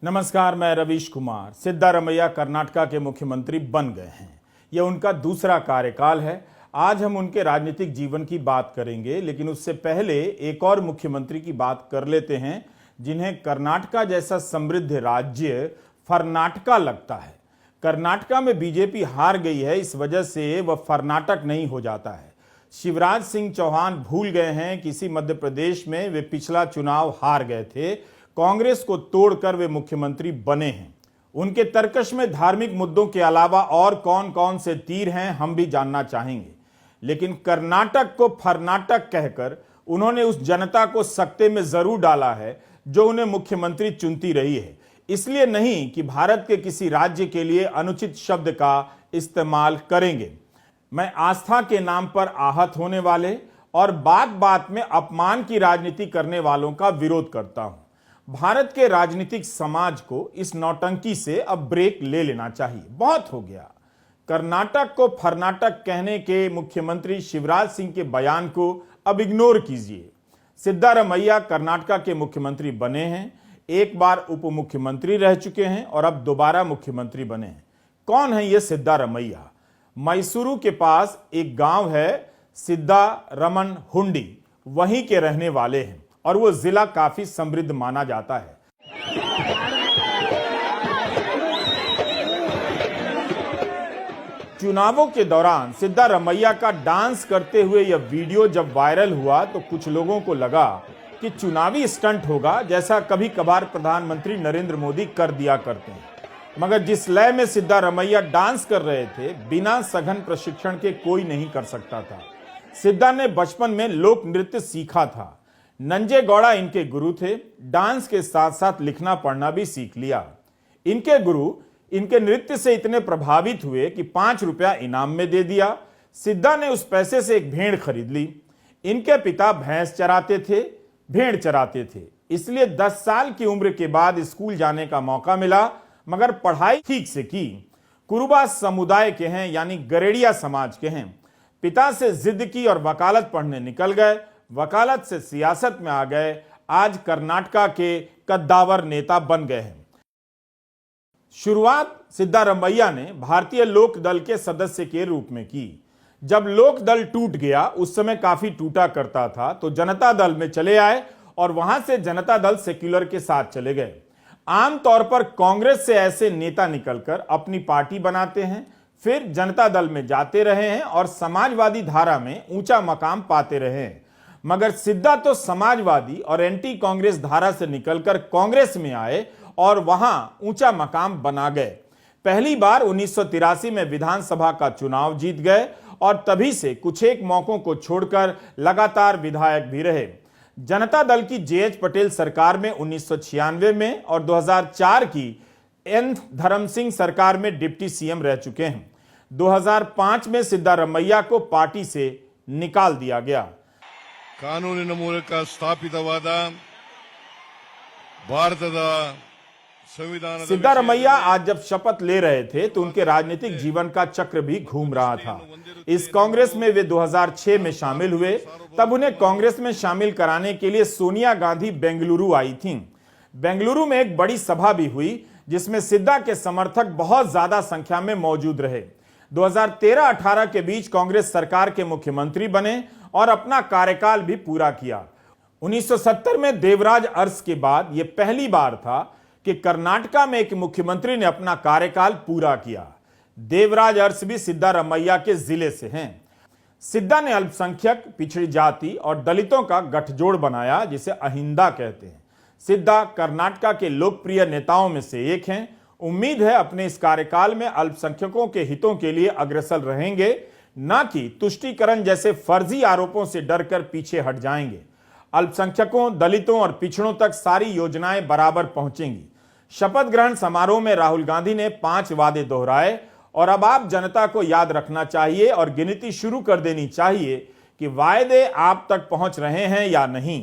नमस्कार, मैं रवीश कुमार। सिद्धारमैया कर्नाटका के मुख्यमंत्री बन गए हैं। यह उनका दूसरा कार्यकाल है। आज हम उनके राजनीतिक जीवन की बात करेंगे, लेकिन उससे पहले एक और मुख्यमंत्री की बात कर लेते हैं जिन्हें कर्नाटका जैसा समृद्ध राज्य फर्नाटका लगता है। कर्नाटका में बीजेपी हार गई है, इस वजह से वह फर्नाटक नहीं हो जाता है। शिवराज सिंह चौहान भूल गए हैं किसी मध्य प्रदेश में वे पिछला चुनाव हार गए थे। कांग्रेस को तोड़कर वे मुख्यमंत्री बने हैं। उनके तर्कश में धार्मिक मुद्दों के अलावा और कौन कौन से तीर हैं, हम भी जानना चाहेंगे। लेकिन कर्नाटक को फर्नाटक कहकर उन्होंने उस जनता को सकते में जरूर डाला है जो उन्हें मुख्यमंत्री चुनती रही है। इसलिए नहीं कि भारत के किसी राज्य के लिए अनुचित शब्द का इस्तेमाल करेंगे। मैं आस्था के नाम पर आहत होने वाले और बात बात में अपमान की राजनीति करने वालों का विरोध करता हूं। भारत के राजनीतिक समाज को इस नौटंकी से अब ब्रेक ले लेना चाहिए। बहुत हो गया। कर्नाटक को फर्नाटक कहने के मुख्यमंत्री शिवराज सिंह के बयान को अब इग्नोर कीजिए। सिद्धारमैया कर्नाटका के मुख्यमंत्री बने हैं, एक बार उप मुख्यमंत्री रह चुके हैं और अब दोबारा मुख्यमंत्री बने हैं। कौन है ये सिद्धारमैया? मैसूरू के पास एक गांव है सिद्धारमनहुंडी, वहीं के रहने वाले हैं और वो जिला काफी समृद्ध माना जाता है। चुनावों के दौरान सिद्धारमैया का डांस करते हुए यह वीडियो जब वायरल हुआ तो कुछ लोगों को लगा कि चुनावी स्टंट होगा, जैसा कभी कभार प्रधानमंत्री नरेंद्र मोदी कर दिया करते हैं। मगर जिस लय में सिद्धारमैया डांस कर रहे थे, बिना सघन प्रशिक्षण के कोई नहीं कर सकता था। सिद्धा ने बचपन में लोक नृत्य सीखा था। नंजे गौड़ा इनके गुरु थे। डांस के साथ साथ लिखना पढ़ना भी सीख लिया। इनके गुरु इनके नृत्य से इतने प्रभावित हुए कि 5 रुपया इनाम में दे दिया। सिद्धा ने उस पैसे से एक भेड़ खरीद ली। इनके पिता भैंस चराते थे, भेड़ चराते थे, इसलिए 10 साल की उम्र के बाद स्कूल जाने का मौका मिला, मगर पढ़ाई ठीक से की। कुरुबा समुदाय के हैं, यानी गरेड़िया समाज के हैं। पिता से जिद की और वकालत पढ़ने निकल गए। वकालत से सियासत में आ गए। आज कर्नाटका के कद्दावर नेता बन गए हैं। शुरुआत सिद्धारमैया ने भारतीय लोक दल के सदस्य के रूप में की। जब लोक दल टूट गया, उस समय काफी टूटा करता था, तो जनता दल में चले आए और वहां से जनता दल सेक्युलर के साथ चले गए। आमतौर पर कांग्रेस से ऐसे नेता निकलकर अपनी पार्टी बनाते हैं, फिर जनता दल में जाते रहे हैं और समाजवादी धारा में ऊंचा मकाम पाते रहे हैं। मगर सिद्धा तो समाजवादी और एंटी कांग्रेस धारा से निकलकर कांग्रेस में आए और वहां ऊंचा मकाम बना गए। पहली बार 1983 में विधानसभा का चुनाव जीत गए और तभी से कुछ एक मौकों को छोड़कर लगातार विधायक भी रहे। जनता दल की जेएच पटेल सरकार में 1996 में और 2004 की एन धर्म सिंह सरकार में डिप्टी सीएम रह चुके हैं। 2005 में सिद्धारमैया को पार्टी से निकाल दिया गया। ಕಾನೂನಿನ ಮೂಲಕ ಸ್ಥಾಪಿತವಾದ ಭಾರತದ संविधान। सिद्धारमैया आज जब शपथ ले रहे थे तो उनके राजनीतिक जीवन का चक्र भी घूम रहा था। इस कांग्रेस में वे 2006 में शामिल हुए। तब उन्हें कांग्रेस में शामिल कराने के लिए सोनिया गांधी बेंगलुरु आई थीं। बेंगलुरु में एक बड़ी सभा भी हुई जिसमें सिद्धा के समर्थक बहुत ज्यादा संख्या में मौजूद रहे। 2013-18 के बीच कांग्रेस सरकार के मुख्यमंत्री बने और अपना कार्यकाल भी पूरा किया। 1970 में देवराज अरस के बाद यह पहली बार था कि कर्नाटका में एक मुख्यमंत्री ने अपना कार्यकाल पूरा किया। देवराज अरस भी सिद्धारमैया के जिले से हैं। सिद्धा ने अल्पसंख्यक, पिछड़ी जाति और दलितों का गठजोड़ बनाया, जिसे अहिंदा कहते हैं। सिद्धा कर्नाटका के लोकप्रिय नेताओं में से एक हैं। उम्मीद है अपने इस कार्यकाल में अल्पसंख्यकों के हितों के लिए अग्रसर रहेंगे, न कि तुष्टीकरण जैसे फर्जी आरोपों से डरकर पीछे हट जाएंगे। अल्पसंख्यकों, दलितों और पिछड़ों तक सारी योजनाएं बराबर पहुंचेंगी। शपथ ग्रहण समारोह में राहुल गांधी ने 5 वादे दोहराए और अब आप जनता को याद रखना चाहिए और गिनती शुरू कर देनी चाहिए कि वायदे आप तक पहुंच रहे हैं या नहीं।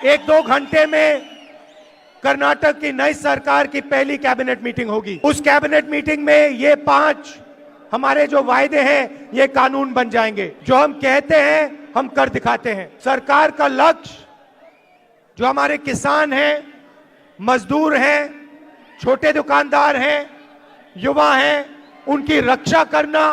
1-2 घंटे में कर्नाटक की नई सरकार की पहली कैबिनेट मीटिंग होगी। उस कैबिनेट मीटिंग में ये 5 हमारे जो वायदे हैं ये कानून बन जाएंगे। जो हम कहते हैं हम कर दिखाते हैं। सरकार का लक्ष्य जो हमारे किसान हैं, मजदूर हैं, छोटे दुकानदार हैं, युवा हैं, उनकी रक्षा करना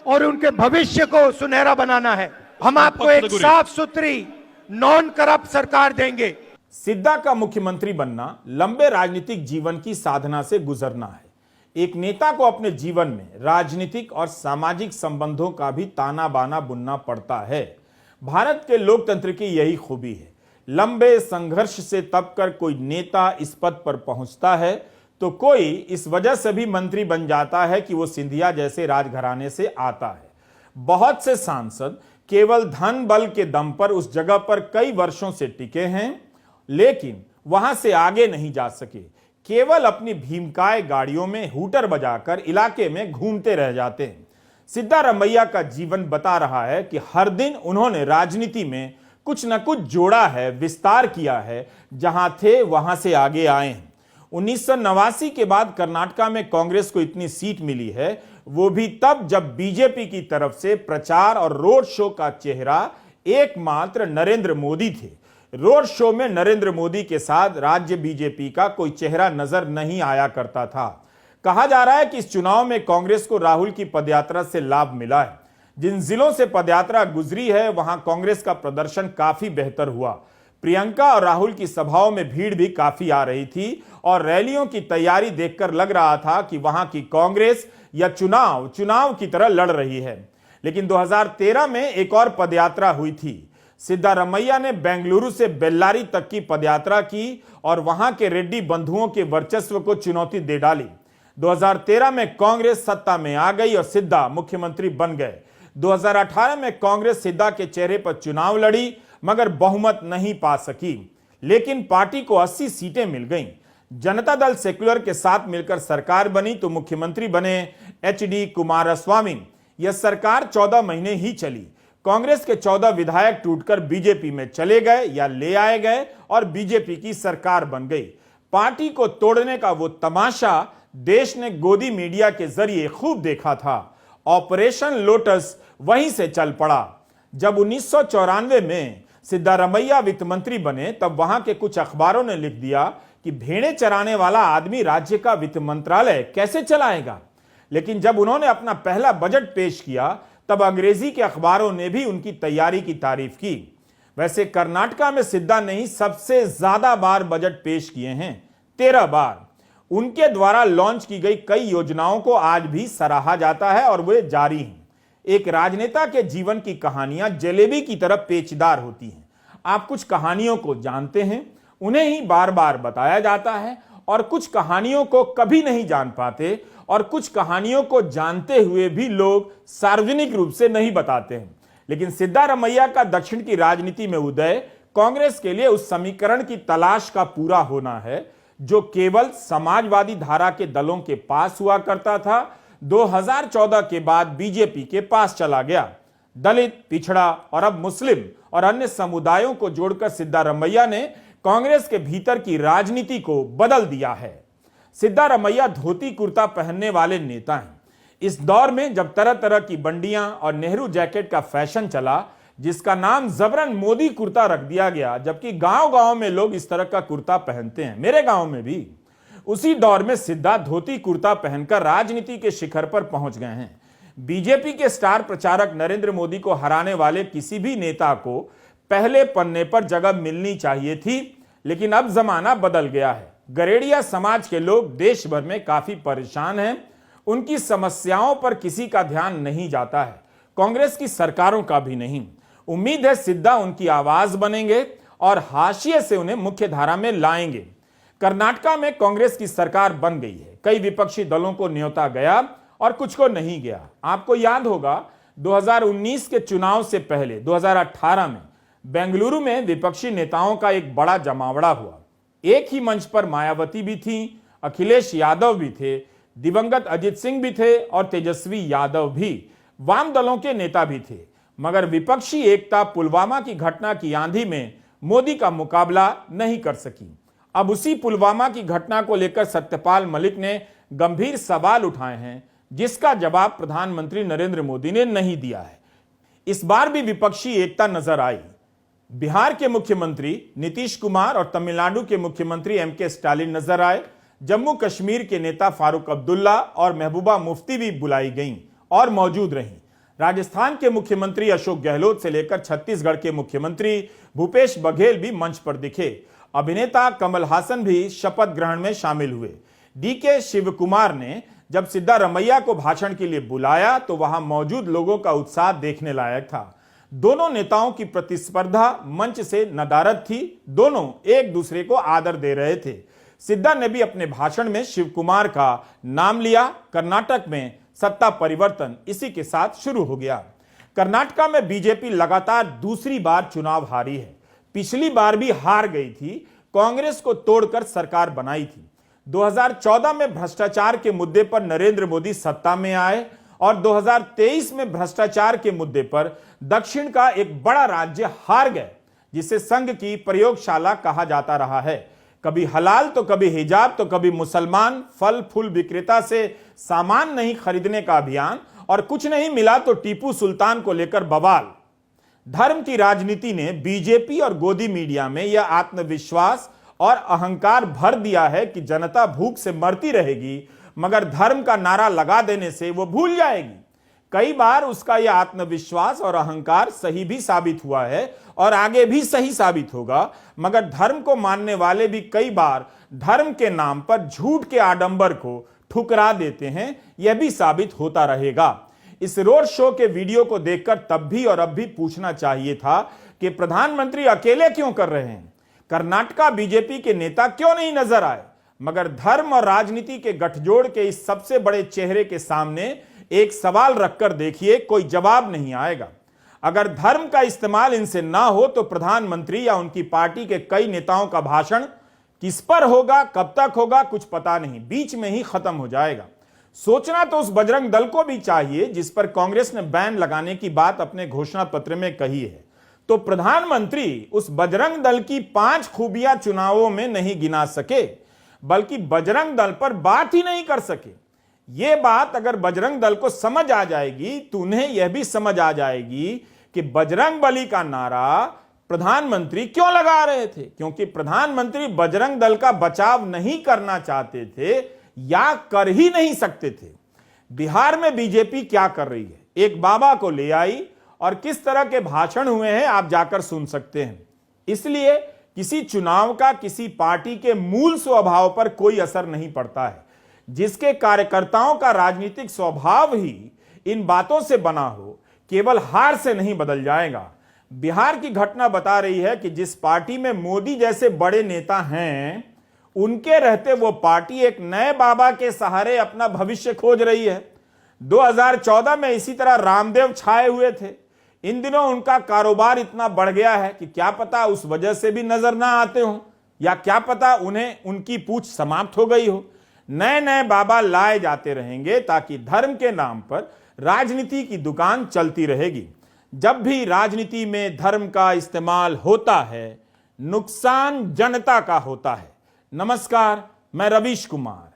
और उनके भविष्य को सुनहरा बनाना है। हम आपको एक साफ सुथरी नॉन करप्ट सरकार देंगे। सिद्दा का मुख्यमंत्री बनना लंबे राजनीतिक जीवन की साधना से गुजरना है। एक नेता को अपने जीवन में राजनीतिक और सामाजिक संबंधों का भी ताना बाना बुनना पड़ता है। भारत के लोकतंत्र की यही खूबी है। लंबे संघर्ष से तब कर कोई नेता इस पद पर पहुंचता है तो कोई इस वजह से भी मंत्री बन जाता है कि वो सिंधिया जैसे राजघराने से आता है। बहुत से सांसद केवल धन बल के दम पर उस जगह पर कई वर्षों से टिके हैं, लेकिन वहां से आगे नहीं जा सके। केवल अपनी भीमकाय गाड़ियों में हूटर बजाकर इलाके में घूमते रह जाते हैं। सिद्धारमैया का जीवन बता रहा है कि हर दिन उन्होंने राजनीति में कुछ न कुछ जोड़ा है, विस्तार किया है, जहां थे वहां से आगे आए हैं। 1989 के बाद कर्नाटका में कांग्रेस को इतनी सीट मिली है, वो भी तब जब बीजेपी की तरफ से प्रचार और रोड शो का चेहरा एकमात्र नरेंद्र मोदी थे। रोड शो में नरेंद्र मोदी के साथ राज्य बीजेपी का कोई चेहरा नजर नहीं आया करता था। कहा जा रहा है कि इस चुनाव में कांग्रेस को राहुल की पदयात्रा से लाभ मिला है। जिन जिलों से पदयात्रा गुजरी है वहां कांग्रेस का प्रदर्शन काफी बेहतर हुआ। प्रियंका और राहुल की सभाओं में भीड़ भी काफी आ रही थी और रैलियों की तैयारी देखकर लग रहा था कि वहां की कांग्रेस या चुनाव की तरह लड़ रही है। लेकिन 2013 में एक और पदयात्रा हुई थी। सिद्धारमैया ने बेंगलुरु से बेल्लारी तक की पदयात्रा की और वहां के रेड्डी बंधुओं के वर्चस्व को चुनौती दे डाली। 2013 में कांग्रेस सत्ता में आ गई और सिद्धा मुख्यमंत्री बन गए। 2018 में कांग्रेस सिद्धा के चेहरे पर चुनाव लड़ी मगर बहुमत नहीं पा सकी, लेकिन पार्टी को 80 सीटें मिल गईं। जनता दल सेक्युलर के साथ मिलकर सरकार बनी तो मुख्यमंत्री बने एचडी कुमारस्वामी। यह सरकार 14 महीने ही चली। कांग्रेस के 14 विधायक टूटकर बीजेपी में चले गए या ले आए गए और बीजेपी की सरकार बन गई। पार्टी को तोड़ने का वो तमाशा देश ने गोदी मीडिया के जरिए खूब देखा था। ऑपरेशन लोटस वहीं से चल पड़ा। जब 1994 में सिद्धारमैया वित्त मंत्री बने तब वहां के कुछ अखबारों ने लिख दिया कि भेड़ें चराने वाला आदमी राज्य का वित्त मंत्रालय कैसे चलाएगा। लेकिन जब उन्होंने अपना पहला बजट पेश किया तब अंग्रेजी के अखबारों ने भी उनकी तैयारी की तारीफ की। वैसे कर्नाटका में सिद्धा ने ही सबसे ज्यादा बार बजट पेश किए हैं, 13 बार। उनके द्वारा लॉन्च की गई कई योजनाओं को आज भी सराहा जाता है और वे जारी हैं। एक राजनेता के जीवन की कहानियां जलेबी की तरह पेचदार होती हैं। आप कुछ कहानियों को जानते हैं, उन्हें ही बार बार बताया जाता है, और कुछ कहानियों को कभी नहीं जान पाते, और कुछ कहानियों को जानते हुए भी लोग सार्वजनिक रूप से नहीं बताते हैं। लेकिन सिद्धारमैया का दक्षिण की राजनीति में उदय कांग्रेस के लिए उस समीकरण की तलाश का पूरा होना है जो केवल समाजवादी धारा के दलों के पास हुआ करता था। 2014 के बाद बीजेपी के पास चला गया। दलित, पिछड़ा और अब मुस्लिम और अन्य समुदायों को जोड़कर सिद्धारमैया ने कांग्रेस के भीतर की राजनीति को बदल दिया है। सिद्धारमैया धोती कुर्ता पहनने वाले नेता हैं। इस दौर में जब तरह तरह की बंडियां और नेहरू जैकेट का फैशन चला, जिसका नाम जबरन मोदी कुर्ता रख दिया गया, जबकि गांव-गांव में लोग इस तरह का कुर्ता पहनते हैं, मेरे गांव में भी, उसी दौर में सिद्धा धोती कुर्ता पहनकर राजनीति के शिखर पर पहुंच गए हैं। बीजेपी के स्टार प्रचारक नरेंद्र मोदी को हराने वाले किसी भी नेता को पहले पन्ने पर जगह मिलनी चाहिए थी, लेकिन अब जमाना बदल गया है। गरेड़िया समाज के लोग देश भर में काफी परेशान हैं। उनकी समस्याओं पर किसी का ध्यान नहीं जाता है, कांग्रेस की सरकारों का भी नहीं। उम्मीद है सिद्धा उनकी आवाज बनेंगे और हाशिए से उन्हें मुख्य धारा में लाएंगे। कर्नाटका में कांग्रेस की सरकार बन गई है। कई विपक्षी दलों को न्योता गया और कुछ को नहीं गया। आपको याद होगा 2019 के चुनाव से पहले 2018 में बेंगलुरु में विपक्षी नेताओं का एक बड़ा जमावड़ा हुआ। एक ही मंच पर मायावती भी थी, अखिलेश यादव भी थे, दिवंगत अजित सिंह भी थे और तेजस्वी यादव भी, वाम दलों के नेता भी थे। मगर विपक्षी एकता पुलवामा की घटना की आंधी में मोदी का मुकाबला नहीं कर सकी। अब उसी पुलवामा की घटना को लेकर सत्यपाल मलिक ने गंभीर सवाल उठाए हैं, जिसका जवाब प्रधानमंत्री नरेंद्र मोदी ने नहीं दिया है। इस बार भी विपक्षी एकता नजर आई। बिहार के मुख्यमंत्री नीतीश कुमार और तमिलनाडु के मुख्यमंत्री एमके स्टालिन नजर आए। जम्मू कश्मीर के नेता फारूक अब्दुल्ला और महबूबा मुफ्ती भी बुलाई गईं और मौजूद रहीं। राजस्थान के मुख्यमंत्री अशोक गहलोत से लेकर छत्तीसगढ़ के मुख्यमंत्री भूपेश बघेल भी मंच पर दिखे। अभिनेता कमल हासन भी शपथ ग्रहण में शामिल हुए। डीके शिव कुमार ने जब सिद्धारमैया को भाषण के लिए बुलाया तो वहां मौजूद लोगों का उत्साह देखने लायक था। दोनों नेताओं की प्रतिस्पर्धा मंच से नदारद थी। दोनों एक दूसरे को आदर दे रहे थे। सिद्धा ने भी अपने भाषण में शिव कुमार का नाम लिया। कर्नाटक में सत्ता परिवर्तन इसी के साथ शुरू हो गया। कर्नाटक में बीजेपी लगातार दूसरी बार चुनाव हारी है। पिछली बार भी हार गई थी, कांग्रेस को तोड़कर सरकार बनाई थी। 2014 में भ्रष्टाचार के मुद्दे पर नरेंद्र मोदी सत्ता में आए और 2023 में भ्रष्टाचार के मुद्दे पर दक्षिण का एक बड़ा राज्य हार गए, जिसे संघ की प्रयोगशाला कहा जाता रहा है। कभी हलाल तो कभी हिजाब तो कभी मुसलमान, फल फूल विक्रेता से सामान नहीं खरीदने का अभियान और कुछ नहीं मिला तो टीपू सुल्तान को लेकर बवाल। धर्म की राजनीति ने बीजेपी और गोदी मीडिया में यह आत्मविश्वास और अहंकार भर दिया है कि जनता भूख से मरती रहेगी, मगर धर्म का नारा लगा देने से वो भूल जाएगी। कई बार उसका यह आत्मविश्वास और अहंकार सही भी साबित हुआ है और आगे भी सही साबित होगा, मगर धर्म को मानने वाले भी कई बार धर्म के नाम पर झूठ के आडंबर को ठुकरा देते हैं। यह भी साबित होता रहेगा। इस रोड शो के वीडियो को देखकर तब भी और अब भी पूछना चाहिए था कि प्रधानमंत्री अकेले क्यों कर रहे हैं। कर्नाटका बीजेपी के नेता क्यों नहीं नजर आए। मगर धर्म और राजनीति के गठजोड़ के इस सबसे बड़े चेहरे के सामने एक सवाल रखकर देखिए, कोई जवाब नहीं आएगा। अगर धर्म का इस्तेमाल इनसे ना हो तो प्रधानमंत्री या उनकी पार्टी के कई नेताओं का भाषण किस पर होगा, कब तक होगा, कुछ पता नहीं, बीच में ही खत्म हो जाएगा। सोचना तो उस बजरंग दल को भी चाहिए जिस पर कांग्रेस ने बैन लगाने की बात अपने घोषणा पत्र में कही है। तो प्रधानमंत्री उस बजरंग दल की 5 खूबियां चुनावों में नहीं गिना सके, बल्कि बजरंग दल पर बात ही नहीं कर सके। यह बात अगर बजरंग दल को समझ आ जाएगी तो उन्हें यह भी समझ आ जाएगी कि बजरंग बली का नारा प्रधानमंत्री क्यों लगा रहे थे, क्योंकि प्रधानमंत्री बजरंग दल का बचाव नहीं करना चाहते थे या कर ही नहीं सकते थे। बिहार में बीजेपी क्या कर रही है, एक बाबा को ले आई और किस तरह के भाषण हुए हैं आप जाकर सुन सकते हैं। इसलिए किसी चुनाव का किसी पार्टी के मूल स्वभाव पर कोई असर नहीं पड़ता है। जिसके कार्यकर्ताओं का राजनीतिक स्वभाव ही इन बातों से बना हो, केवल हार से नहीं बदल जाएगा। बिहार की घटना बता रही है कि जिस पार्टी में मोदी जैसे बड़े नेता हैं, उनके रहते वो पार्टी एक नए बाबा के सहारे अपना भविष्य खोज रही है। 2014 में इसी तरह रामदेव छाए हुए थे। इन दिनों उनका कारोबार इतना बढ़ गया है कि क्या पता उस वजह से भी नजर ना आते हो, या क्या पता उन्हें उनकी पूछ समाप्त हो गई हो। नए नए बाबा लाए जाते रहेंगे ताकि धर्म के नाम पर राजनीति की दुकान चलती रहेगी। जब भी राजनीति में धर्म का इस्तेमाल होता है, नुकसान जनता का होता है। नमस्कार, मैं रवीश कुमार।